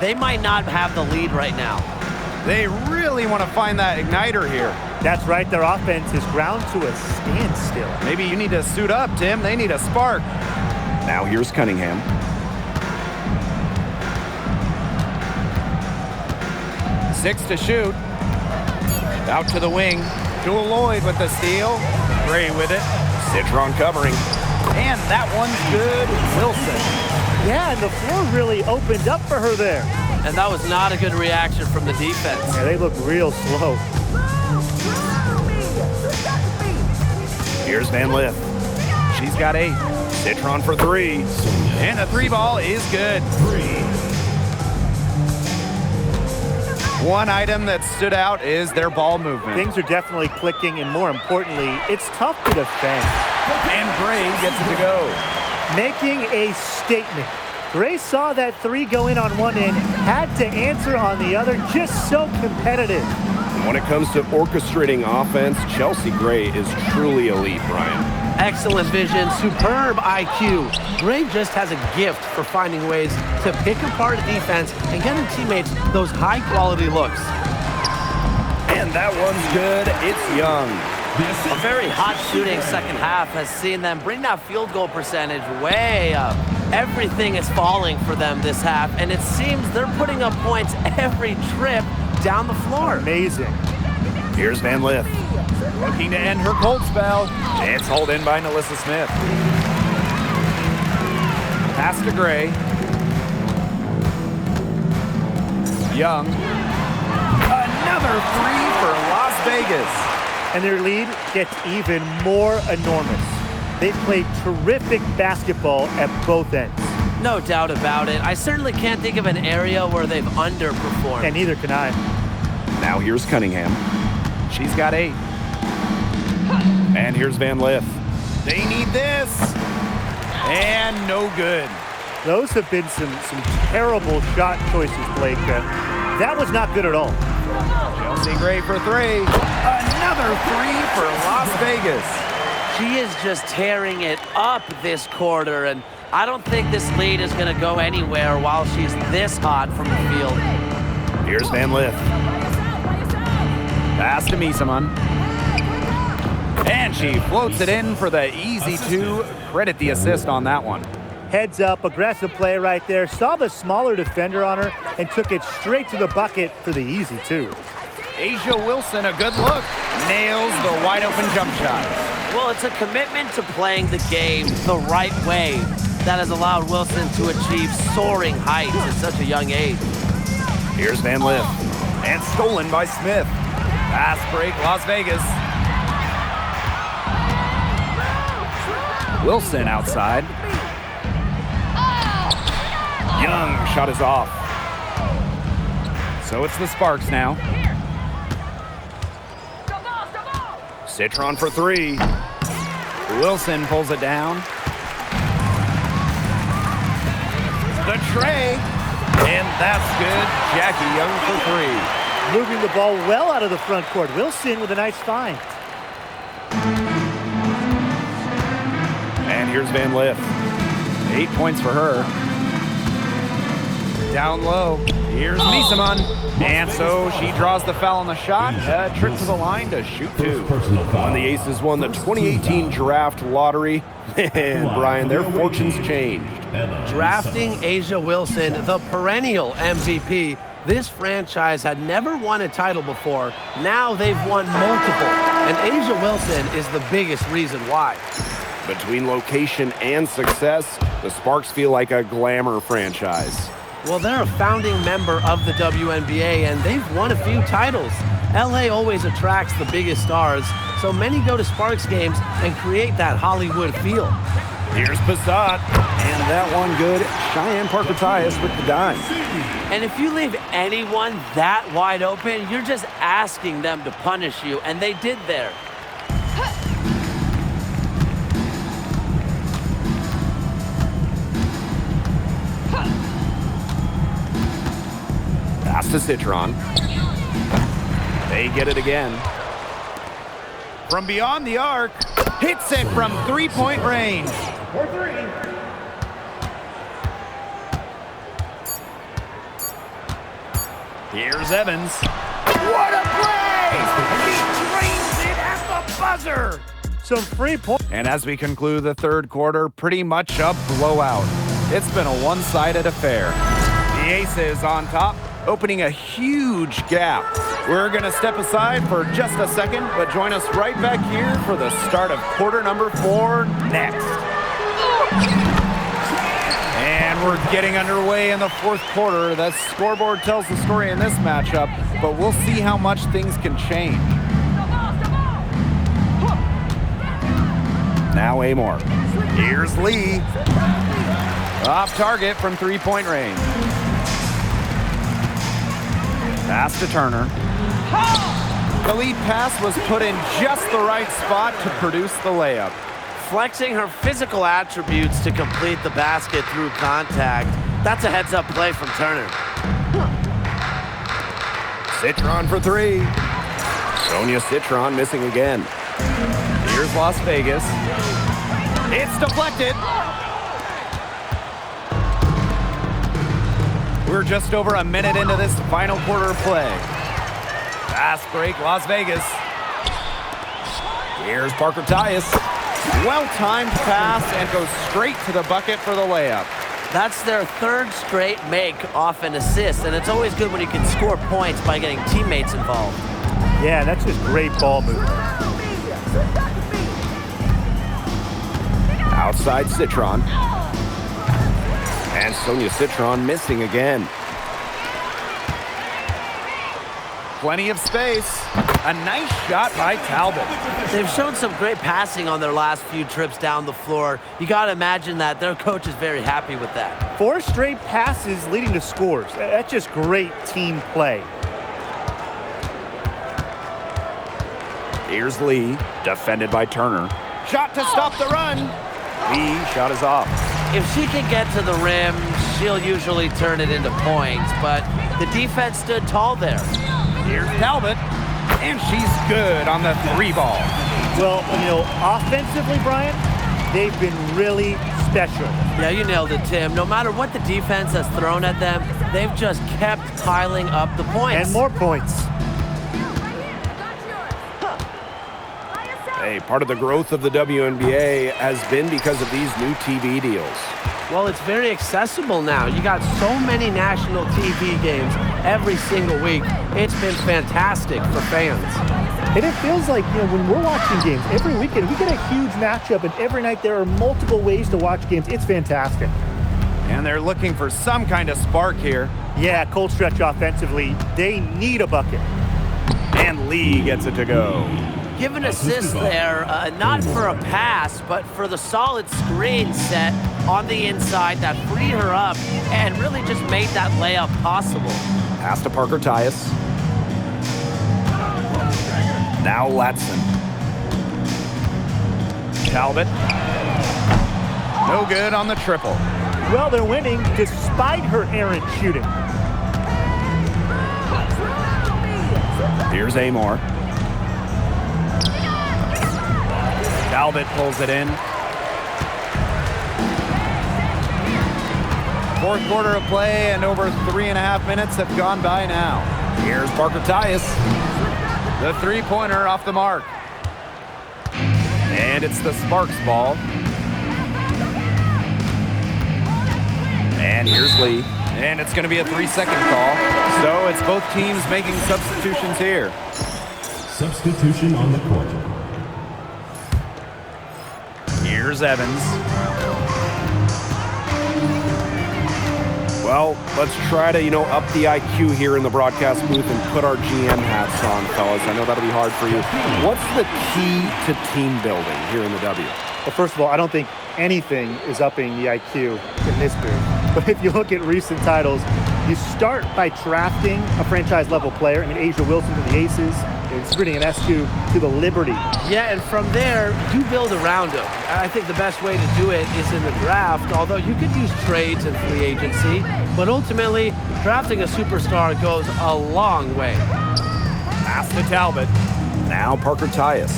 they might not have the lead right now. They really want to find that igniter here. That's right, their offense is ground to a standstill. Maybe you need to suit up, Tim. They need a spark. Now here's Cunningham. 6 to shoot. Out to the wing. Jewel Lloyd with the steal. Gray with it. Citron covering. And that one's good. Wilson. Yeah, and the floor really opened up for her there. And that was not a good reaction from the defense. Yeah, they look real slow. Here's Van Lith. She's got 8. Citron for 3. And the 3 ball is good. One item that stood out is their ball movement. Things are definitely clicking, and more importantly, it's tough to defend. And Gray gets it to go. Making a statement. Gray saw that 3 go in on one end, had to answer on the other, just so competitive. When it comes to orchestrating offense, Chelsea Gray is truly elite, Brian. Excellent vision, superb IQ. Gray just has a gift for finding ways to pick apart a defense and getting teammates those high-quality looks. And that one's good. It's Young. A very hot shooting second half has seen them bring that field goal percentage way up. Everything is falling for them this half, and it seems they're putting up points every trip down the floor. Amazing. Here's Van Lith. Looking to end her cold spell. It's hauled in by Nalissa Smith. Pass to Gray. Young. Another 3 for Las Vegas. And their lead gets even more enormous. They've played terrific basketball at both ends. No doubt about it. I certainly can't think of an area where they've underperformed. And neither can I. Now here's Cunningham. She's got 8. And here's Van Lith. They need this. And no good. Those have been some terrible shot choices, Blake. That was not good at all. Chelsea Gray for 3. Another 3 for Las Vegas. She is just tearing it up this quarter, and I don't think this lead is going to go anywhere while she's this hot from the field. Here's Van Lith. Pass to Misaman. And she floats it in for the easy 2. Credit the assist on that one. Heads up, aggressive play right there. Saw the smaller defender on her and took it straight to the bucket for the easy 2. Asia Wilson, a good look. Nails the wide open jump shot. Well, it's a commitment to playing the game the right way that has allowed Wilson to achieve soaring heights at such a young age. Here's Van Lith. And stolen by Smith. Pass break, Las Vegas. Wilson outside. Young shot is off. So it's the Sparks now. Citron for 3. Wilson pulls it down. The tray. And that's good. Jackie Young for 3. Moving the ball well out of the front court. Wilson with a nice find. And here's Van Lith. 8 points for her. Down low. Here's Misaman. And so she draws the foul on the shot. A trip to the line to shoot 2. When the Aces won the 2018 draft lottery, and Brian, their fortunes changed. Drafting Asia Wilson, the perennial MVP. This franchise had never won a title before. Now they've won multiple. And Asia Wilson is the biggest reason why. Between location and success, the Sparks feel like a glamour franchise. Well, they're a founding member of the WNBA, and they've won a few titles. LA always attracts the biggest stars, so many go to Sparks games and create that Hollywood feel. Here's Passat, and that one good. Cheyenne Parker-Tyus with the dime. And if you leave anyone that wide open, you're just asking them to punish you, and they did there. Pass to Citron. They get it again. From beyond the arc, hits it from 3-point range. Here's Evans. What a play! He drains it at the buzzer. Some free points. And as we conclude the third quarter, pretty much a blowout. It's been a one-sided affair. The Aces on top, opening a huge gap. We're going to step aside for just a second, but join us right back here for the start of quarter number 4 next. And we're getting underway in the fourth quarter. That scoreboard tells the story in this matchup, but we'll see how much things can change. Now Amor. Here's Lee. Off target from three-point range. Pass to Turner. The lead pass was put in just the right spot to produce the layup. Flexing her physical attributes to complete the basket through contact. That's a heads-up play from Turner. Citron for 3. Sonia Citron missing again. Here's Las Vegas. It's deflected. We're just over a minute into this final quarter of play. Fast break, Las Vegas. Here's Parker Tyus. Well-timed pass and goes straight to the bucket for the layup. That's their third straight make off an assist, and it's always good when you can score points by getting teammates involved. Yeah, that's just great ball movement. Outside Citron. And Sonia Citron missing again. Plenty of space. A nice shot by Talbot. They've shown some great passing on their last few trips down the floor. You got to imagine that their coach is very happy with that. 4 straight passes leading to scores. That's just great team play. Here's Lee, defended by Turner. Shot to stop the run. Lee shot is off. If she can get to the rim, she'll usually turn it into points, but the defense stood tall there. Here's Talbot, and she's good on the 3 ball. Well, you know, offensively, Brian, they've been really special. Yeah, you nailed it, Tim. No matter what the defense has thrown at them, they've just kept piling up the points. And more points. Hey, part of the growth of the WNBA has been because of these new TV deals. Well, it's very accessible now. You got so many national TV games every single week. It's been fantastic for fans. And it feels like, you know, when we're watching games every weekend, we get a huge matchup, and every night there are multiple ways to watch games. It's fantastic. And they're looking for some kind of spark here. Yeah, cold stretch offensively. They need a bucket. And Lee gets it to go. Give an assist there, not for a pass, but for the solid screen set on the inside that freed her up and really just made that layup possible. Pass to Parker Tyus. Now Latson. Talbot. No good on the triple. Well, they're winning despite her errant shooting. Here's Amor. Talbot pulls it in. Fourth quarter of play, and over 3.5 minutes have gone by now. Here's Parker Tyus. The three-pointer off the mark. And it's the Sparks ball. And here's Lee. And it's going to be a 3-second call. So it's both teams making substitutions here. Substitution on the court. Here's Evans. Well, let's try to, up the IQ here in the broadcast booth and put our GM hats on, fellas. I know that'll be hard for you. What's the key to team building here in the W? Well, first of all, I don't think anything is upping the IQ in this booth. But if you look at recent titles, you start by drafting a franchise-level player. I mean, Asia Wilson to the Aces, and Sabrina Ionescu to the Liberty. Yeah, and from there, you build around them. I think the best way to do it is in the draft, although you could use trades and free agency. But ultimately, drafting a superstar goes a long way. Pass to Talbot. Now Parker Tyus.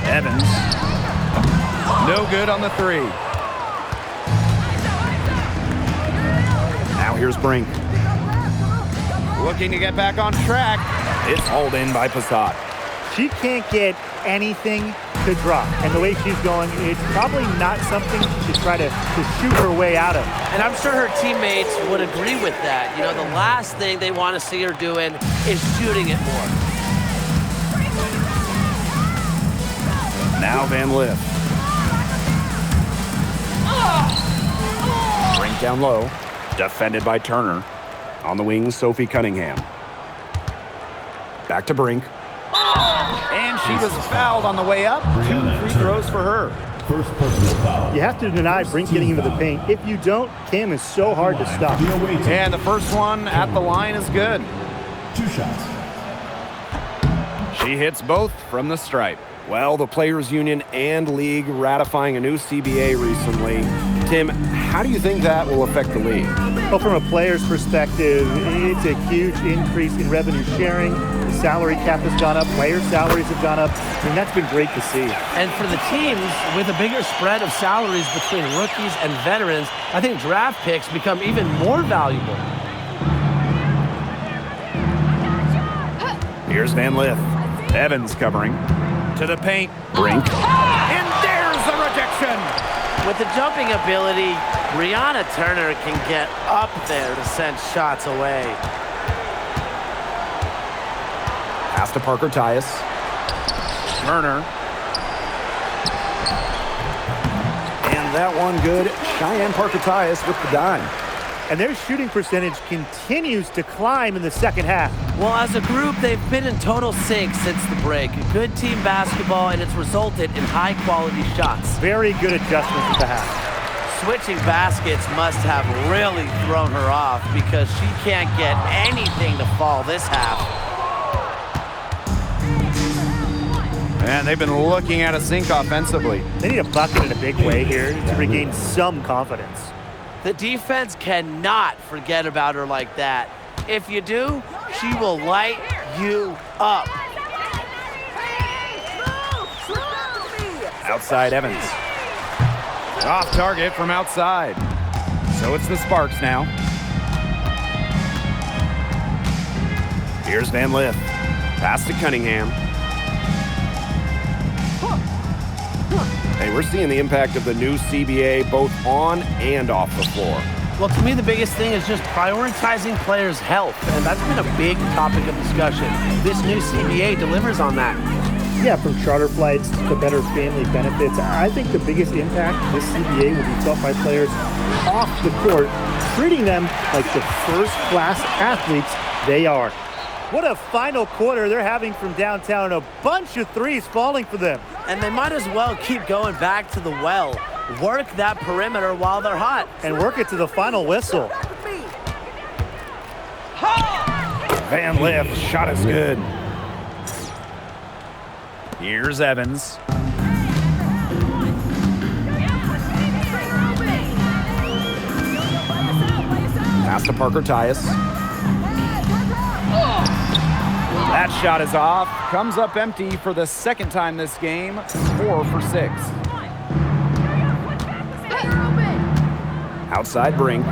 Evans. No good on the 3. Now here's Brink. Looking to get back on track. It's hauled in by Passat. She can't get anything to drop. And the way she's going, it's probably not something she should try to shoot her way out of. And I'm sure her teammates would agree with that. You know, the last thing they want to see her doing is shooting it more. Now Van Lift. Brink down low. Defended by Turner. On the wing, Sophie Cunningham. Back to Brink. And she was fouled on the way up. 2 free throws for her. First personal foul. You have to deny Brink getting into the paint. If you don't, Cam is so hard to stop. The away team. And the first one at the line is good. 2 shots. She hits both from the stripe. Well, the Players Union and League ratifying a new CBA recently. Tim, how do you think that will affect the league? Well, from a player's perspective, it's a huge increase in revenue sharing. The salary cap has gone up. Player salaries have gone up. I mean, that's been great to see. And for the teams, with a bigger spread of salaries between rookies and veterans, I think draft picks become even more valuable. Here's Van Lith. Evans covering. To the paint. Brink. And there's the rejection. With the jumping ability, Brianna Turner can get up there to send shots away. Pass to Parker Tyus. Turner. And that one good. Cheyenne Parker Tyus with the dime. And their shooting percentage continues to climb in the second half. Well, as a group, they've been in total sync since the break. Good team basketball, and it's resulted in high-quality shots. Very good adjustments at the half. Switching baskets must have really thrown her off because she can't get anything to fall this half. And they've been looking at a sink offensively. They need a bucket in a big way here to regain some confidence. The defense cannot forget about her like that. If you do, she will light you up. Outside Evans. Off target from outside. So it's the Sparks now. Here's Van Lith. Pass to Cunningham. Hey, we're seeing the impact of the new CBA both on and off the floor. Well, to me, the biggest thing is just prioritizing players' health, and that's been a big topic of discussion. This new CBA delivers on that. Yeah, from charter flights to better family benefits, I think the biggest impact this CBA will be felt by players off the court, treating them like the first-class athletes they are. What a final quarter they're having from downtown. A bunch of threes falling for them. And they might as well keep going back to the well. Work that perimeter while they're hot. And work it to the final whistle. Van Lith, shot is good. Here's Evans. Pass to Parker Tyus. That shot is off. Comes up empty for the second time this game. 4 for 6. Outside Brink.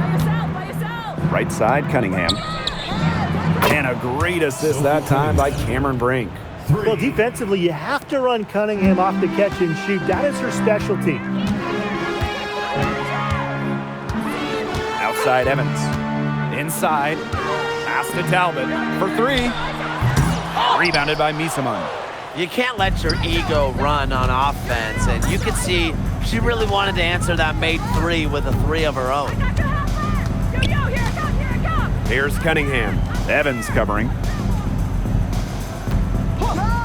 Right side Cunningham. And a great assist that time by Cameron Brink. Well, defensively, you have to run Cunningham off the catch and shoot. That is her specialty. Outside Evans. Inside. Pass to Talbot for 3. Rebounded by Misamon. You can't let your ego run on offense, and you could see she really wanted to answer that made 3 with a 3 of her own. Here's Cunningham. Evans covering.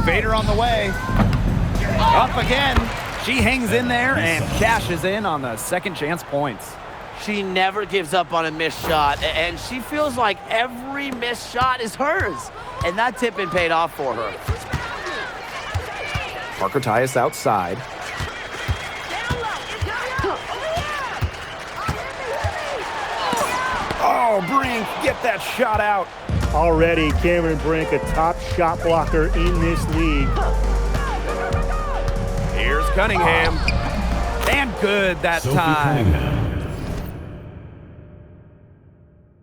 Vader on the way. Up again. She hangs in there and cashes in on the second chance points. She never gives up on a missed shot, and she feels like every missed shot is hers. And that tip-in paid off for her. Parker Tyus outside. Oh, Brink, get that shot out. Already, Cameron Brink, a top shot blocker in this league. Here's Cunningham. And good that Sophie time. Cunningham